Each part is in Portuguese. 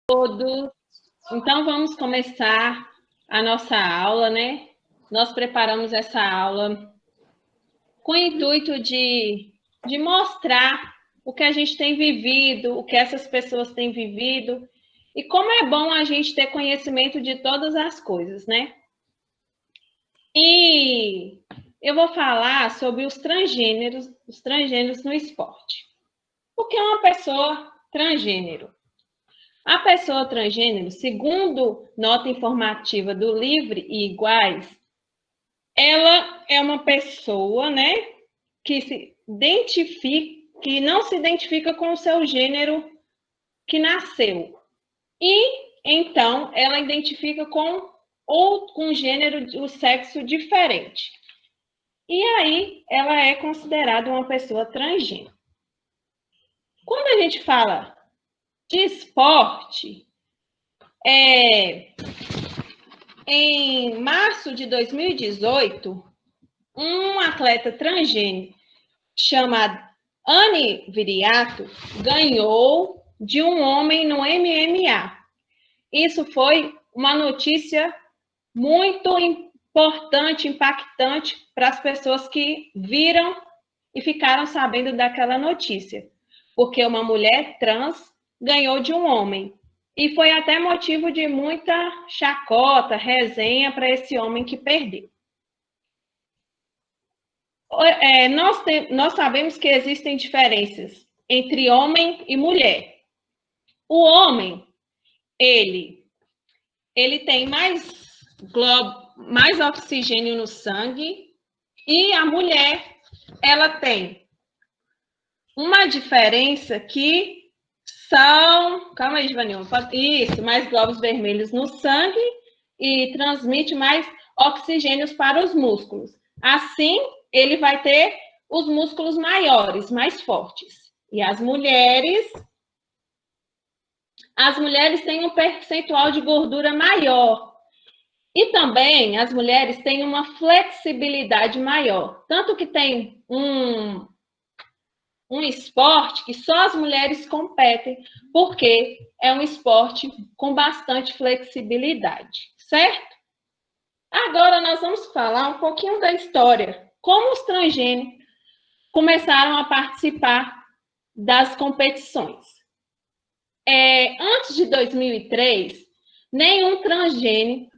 Todos. Então, vamos começar a nossa aula, né? Nós preparamos essa aula com o intuito de mostrar o que a gente tem vivido, o que essas pessoas têm vivido, e como é bom a gente ter conhecimento de todas as coisas, né? E eu vou falar sobre os transgêneros no esporte. O que é uma pessoa transgênero? A pessoa transgênero, segundo nota informativa do Livre e Iguais, ela é uma pessoa, né, que não se identifica com o seu gênero que nasceu. E então ela identifica com um gênero, o sexo diferente. E aí ela é considerada uma pessoa transgênero. Quando a gente fala de esporte, em março de 2018, um atleta transgênero chamado Anne Viriato ganhou de um homem no MMA. Isso foi uma notícia muito importante, impactante para as pessoas que viram e ficaram sabendo daquela notícia, porque uma mulher trans ganhou de um homem. E foi até motivo de muita chacota, resenha para esse homem que perdeu. Nós sabemos que existem diferenças entre homem e mulher. O homem, ele tem mais oxigênio no sangue, e a mulher, ela tem uma diferença que são... Calma aí, Givanilma. Isso, mais glóbulos vermelhos no sangue e transmite mais oxigênios para os músculos. Assim, ele vai ter os músculos maiores, mais fortes. E as mulheres têm um percentual de gordura maior. E também as mulheres têm uma flexibilidade maior. Tanto que tem um esporte que só as mulheres competem, porque é um esporte com bastante flexibilidade, certo? Agora nós vamos falar um pouquinho da história, como os transgêneros começaram a participar das competições. Antes de 2003, nenhum transgênero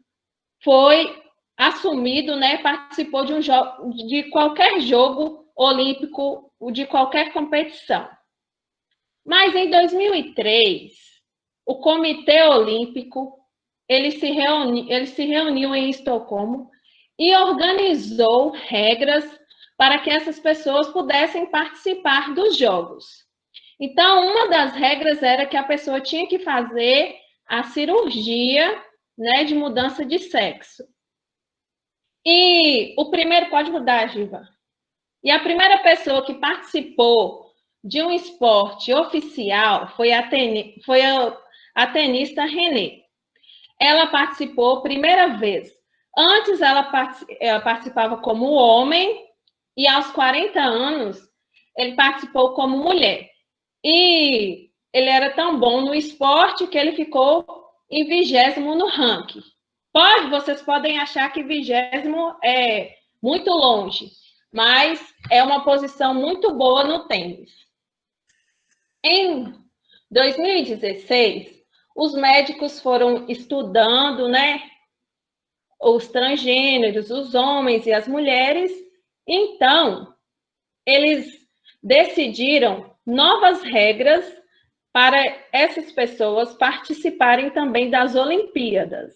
foi assumido, né, participou de qualquer jogo olímpico, de qualquer competição. Mas em 2003, o Comitê Olímpico ele se reuniu em Estocolmo e organizou regras para que essas pessoas pudessem participar dos Jogos. Então, uma das regras era que a pessoa tinha que fazer a cirurgia, né, de mudança de sexo. E o primeiro... Pode mudar, Giva. E a primeira pessoa que participou de um esporte oficial foi a tenista Renée. Ela participou primeira vez. Antes ela participava como homem e aos 40 anos ele participou como mulher. E ele era tão bom no esporte que ele ficou em 20º no ranking. Vocês podem achar que 20º é muito longe, mas é uma posição muito boa no tênis. Em 2016, os médicos foram estudando, né, os transgêneros, os homens e as mulheres. Então, eles decidiram novas regras para essas pessoas participarem também das Olimpíadas.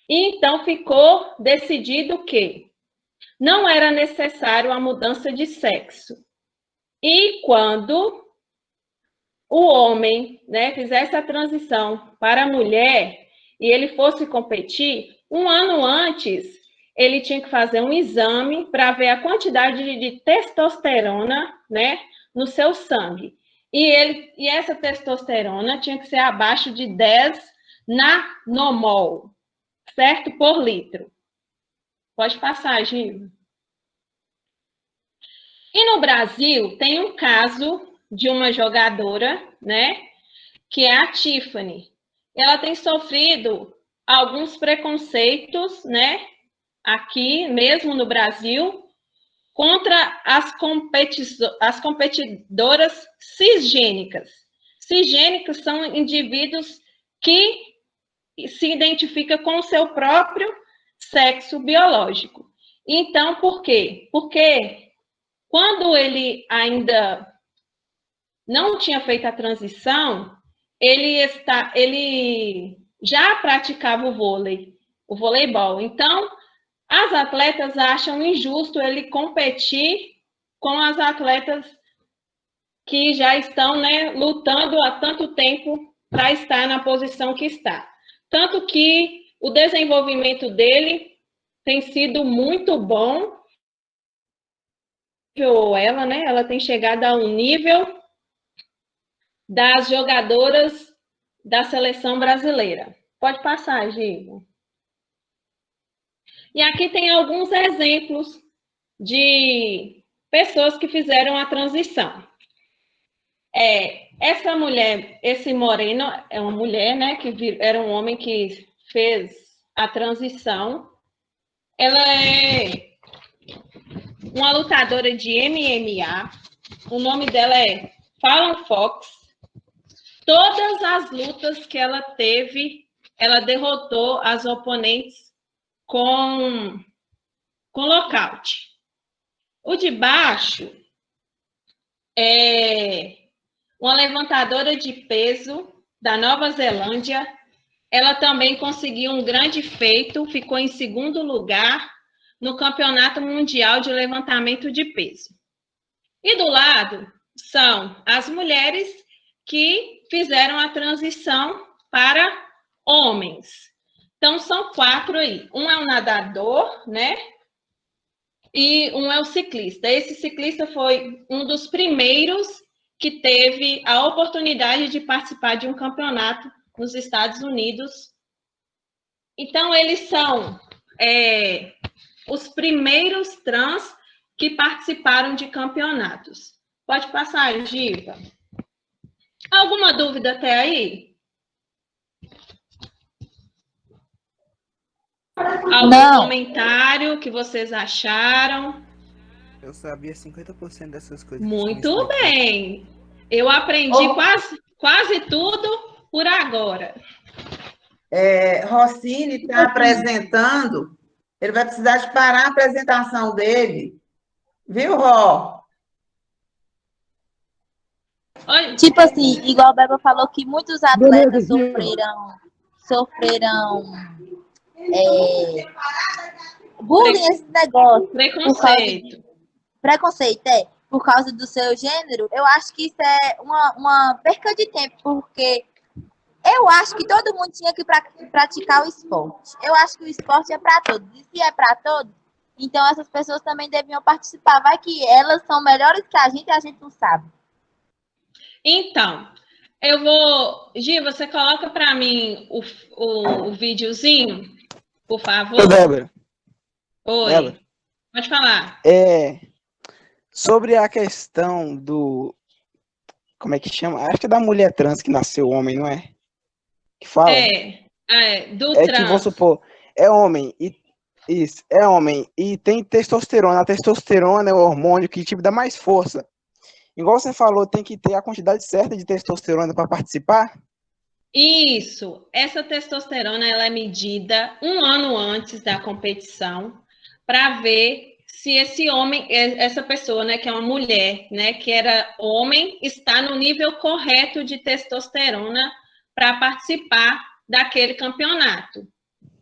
E então ficou decidido que não era necessário a mudança de sexo. E quando o homem, né, fizesse a transição para a mulher e ele fosse competir, um ano antes, ele tinha que fazer um exame para ver a quantidade de testosterona, né, no seu sangue. E essa testosterona tinha que ser abaixo de 10 nanomol, certo? Por litro. Pode passar, Gil. E no Brasil tem um caso de uma jogadora, né, que é a Tiffany. Ela tem sofrido alguns preconceitos, né, aqui mesmo no Brasil, contra as competidoras cisgênicas. Cisgênicos são indivíduos que se identificam com o seu próprio sexo biológico. Então, por quê? Porque quando ele ainda não tinha feito a transição, ele já praticava o voleibol. Então, as atletas acham injusto ele competir com as atletas que já estão, né, lutando há tanto tempo para estar na posição que está. Tanto que o desenvolvimento dele tem sido muito bom. Ela, né, ela tem chegado a um nível das jogadoras da seleção brasileira. Pode passar, Gigo. E aqui tem alguns exemplos de pessoas que fizeram a transição. Essa mulher, esse moreno, é uma mulher, né, que era um homem que fez a transição. Ela é uma lutadora de MMA. O nome dela é Fallon Fox. Todas as lutas que ela teve, ela derrotou as oponentes com nocaute. O de baixo é uma levantadora de peso da Nova Zelândia. Ela também conseguiu um grande feito, ficou em segundo lugar no Campeonato Mundial de Levantamento de Peso. E do lado são as mulheres que fizeram a transição para homens. Então, são 4 aí. Um é o nadador, né? E um é o ciclista. Esse ciclista foi um dos primeiros que teve a oportunidade de participar de um campeonato nos Estados Unidos. Então, eles são os primeiros trans que participaram de campeonatos. Pode passar, Giva. Alguma dúvida até aí? Algum comentário que vocês acharam? Eu sabia 50% dessas coisas. Muito bem. Eu aprendi quase tudo por agora. Rossini está apresentando. Ele vai precisar de parar a apresentação dele. Viu, Ró? Tipo assim, igual a Beba falou que muitos atletas sofreram bullying, esse negócio. Preconceito. Preconceito, por causa do seu gênero. Eu acho que isso é uma perca de tempo, porque eu acho que todo mundo tinha que praticar o esporte. Eu acho que o esporte é para todos. E se é para todos, então essas pessoas também deviam participar. Vai que elas são melhores que a gente não sabe. Então, eu vou... Gi, você coloca para mim o videozinho, por favor? Ô, Débora. Oi. Débora. Pode falar. Sobre a questão do... Como é que chama? Acho que é da mulher trans que nasceu homem, não é? Que fala? Do trans. Que, vamos supor, é homem e tem testosterona. A testosterona é o hormônio que tipo dá mais força. Igual você falou, tem que ter a quantidade certa de testosterona para participar? Isso. Essa testosterona ela é medida 1 ano antes da competição para ver se esse homem, essa pessoa, né, que é uma mulher, né, que era homem, está no nível correto de testosterona para participar daquele campeonato.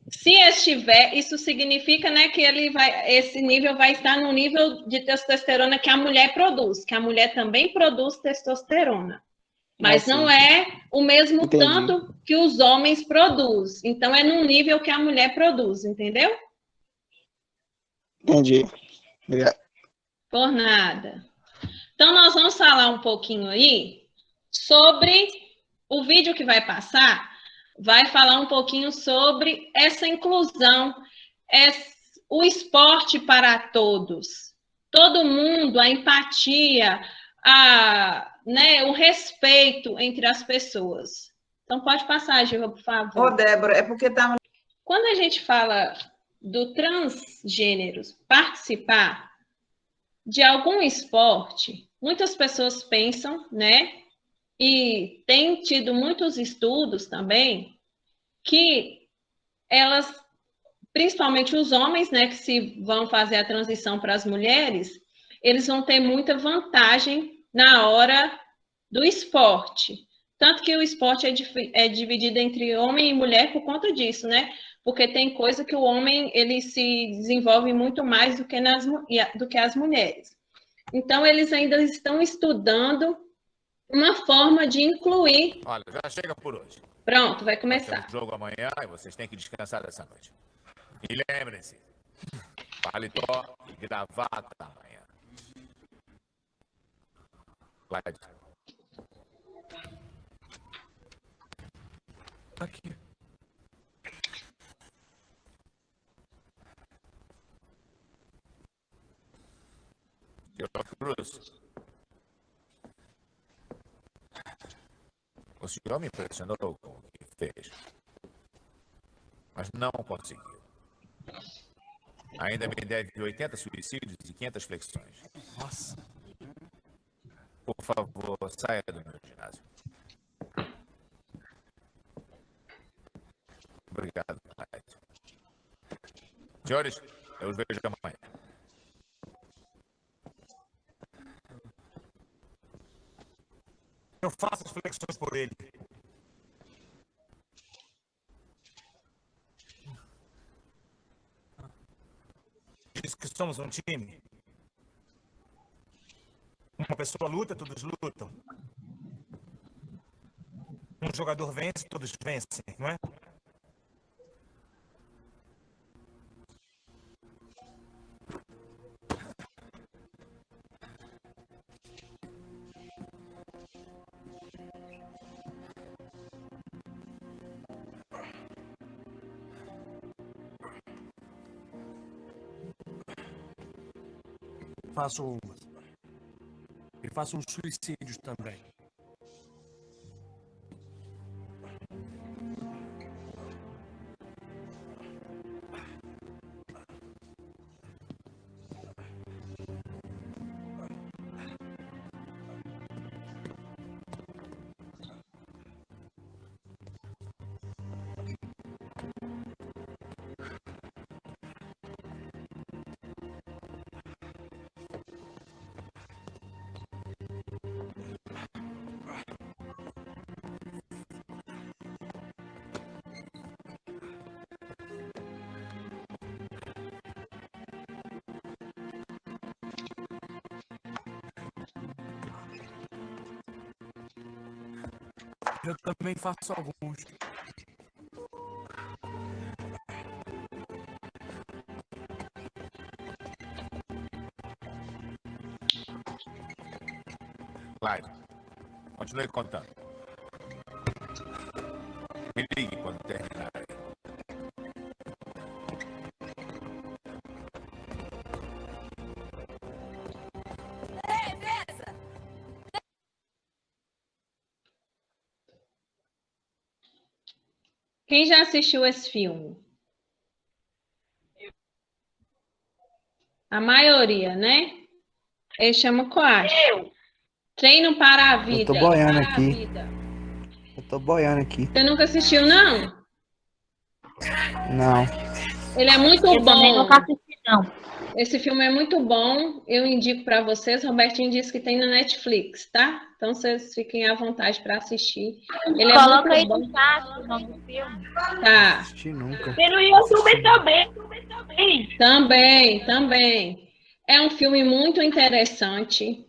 Se estiver, isso significa, né, que esse nível vai estar no nível de testosterona que a mulher produz, que a mulher também produz testosterona. Mas não é o mesmo tanto que os homens produzem. Então, é no nível que a mulher produz, entendeu? Entendi. Obrigado. Por nada. Então, nós vamos falar um pouquinho aí sobre o vídeo que vai passar. Vai falar um pouquinho sobre essa inclusão, o esporte para todos. Todo mundo, a empatia, né, o respeito entre as pessoas. Então, pode passar, Gilva, por favor. Ô, Débora, é porque tá... Quando a gente fala do transgêneros participar de algum esporte, muitas pessoas pensam, né, e tem tido muitos estudos também, que elas, principalmente os homens, né, que se vão fazer a transição para as mulheres, eles vão ter muita vantagem na hora do esporte. Tanto que o esporte é dividido entre homem e mulher por conta disso, né? Porque tem coisa que o homem ele se desenvolve muito mais do que as mulheres. Então, eles ainda estão estudando uma forma de incluir. Olha, já chega por hoje. Pronto, vai começar. Temos jogo amanhã e vocês têm que descansar dessa noite. E lembrem-se, paletó e gravata amanhã. Clyde. Aqui. Cruz. O senhor me impressionou com o que fez, mas não conseguiu. Ainda me deve 80 suicídios e 500 flexões. Nossa. Por favor, saia do meu ginásio. Obrigado, Clyde. Senhores, eu os vejo amanhã. Eu faço as flexões por ele. Diz que somos um time. Uma pessoa luta, todos lutam. Um jogador vence, todos vencem, não é? Faço umas. E faço uns suicídios também. Eu também faço alguns. Clyde, continue contando. Me ligue quando terminar. Quem já assistiu esse filme? A maioria, né? Ele chama Coach. Treino para a vida. Eu tô boiando aqui. Eu tô boiando aqui. Você nunca assistiu, não? Não. Ele é muito Eu também bom. nunca assisti, não. Esse filme é muito bom. Eu indico para vocês. Robertinho disse que tem na Netflix, tá? Então vocês fiquem à vontade para assistir. Ele é Coloca aí muito no bom. chat o nome do filme. Tá. Assisti nunca. E no YouTube também. Também. É um filme muito interessante.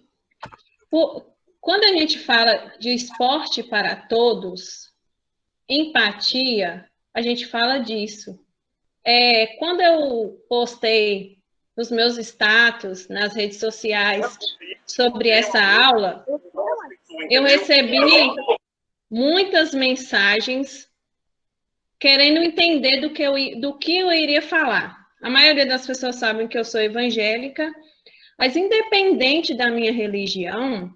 Quando a gente fala de esporte para todos, empatia, a gente fala disso. Quando eu postei nos meus status, nas redes sociais, sobre essa aula, eu recebi muitas mensagens querendo entender do que eu iria falar. A maioria das pessoas sabem que eu sou evangélica, mas independente da minha religião,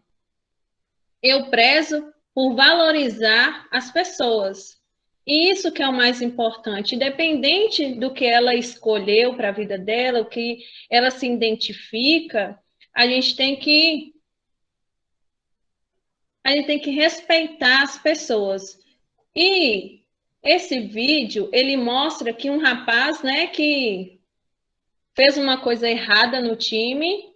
Eu prezo por valorizar as pessoas. E isso que é o mais importante, independente do que ela escolheu para a vida dela, o que ela se identifica, a gente tem que respeitar as pessoas. E esse vídeo, ele mostra que um rapaz, né, que fez uma coisa errada no time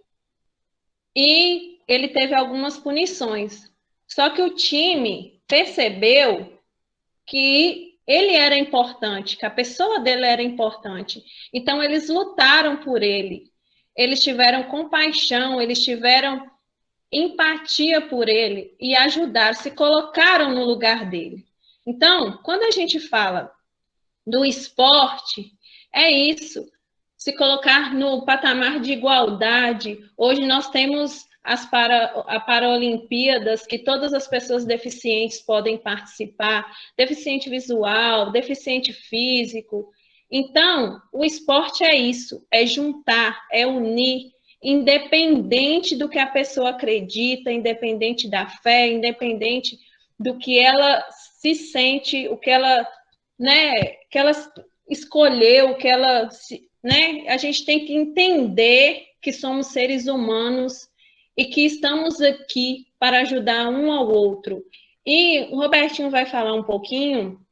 e ele teve algumas punições. Só que o time percebeu que ele era importante, que a pessoa dele era importante. Então, eles lutaram por ele. Eles tiveram compaixão, eles tiveram empatia por ele e ajudaram, se colocaram no lugar dele. Então, quando a gente fala do esporte, é isso, se colocar no patamar de igualdade. Hoje nós temos a Paralimpíadas, que todas as pessoas deficientes podem participar, deficiente visual, deficiente físico. Então, o esporte é isso, é juntar, é unir, independente do que a pessoa acredita, independente da fé, independente do que ela se sente, o que ela, né, que ela escolheu, que ela, né, a gente tem que entender que somos seres humanos e que estamos aqui para ajudar um ao outro. E o Robertinho vai falar um pouquinho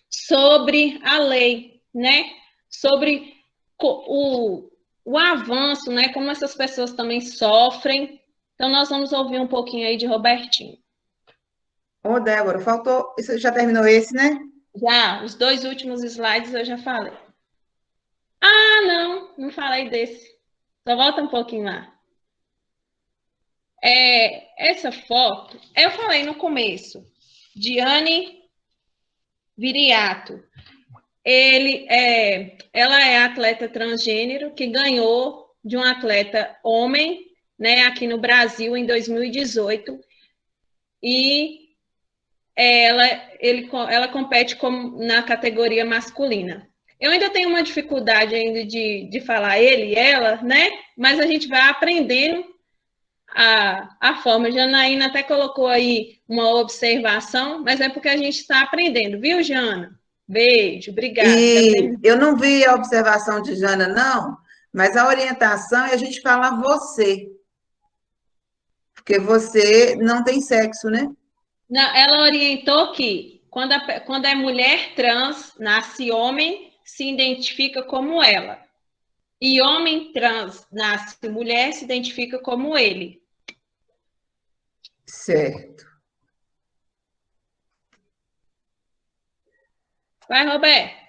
sobre a lei, né? Sobre o avanço, né? Como essas pessoas também sofrem. Então, nós vamos ouvir um pouquinho aí de Robertinho. Ô, Débora, faltou. Isso já terminou esse, né? Já, os 2 últimos slides eu já falei. Ah, não falei desse. Só volta um pouquinho lá. Essa foto, eu falei no começo, Diane Viriato. Ela é atleta transgênero que ganhou de um atleta homem, né, aqui no Brasil em 2018. E ela compete na categoria masculina. Eu ainda tenho uma dificuldade ainda de falar ele e ela, né? Mas a gente vai aprendendo a forma. Janaína até colocou aí uma observação, mas é porque a gente está aprendendo, viu, Jana? Beijo, obrigada. E eu não vi a observação de Jana, não, mas a orientação é a gente falar você. Porque você não tem sexo, né? Não, ela orientou que quando é mulher trans, nasce homem, se identifica como ela. E homem trans, nasce mulher, se identifica como ele. Certo. Vai, Roberto.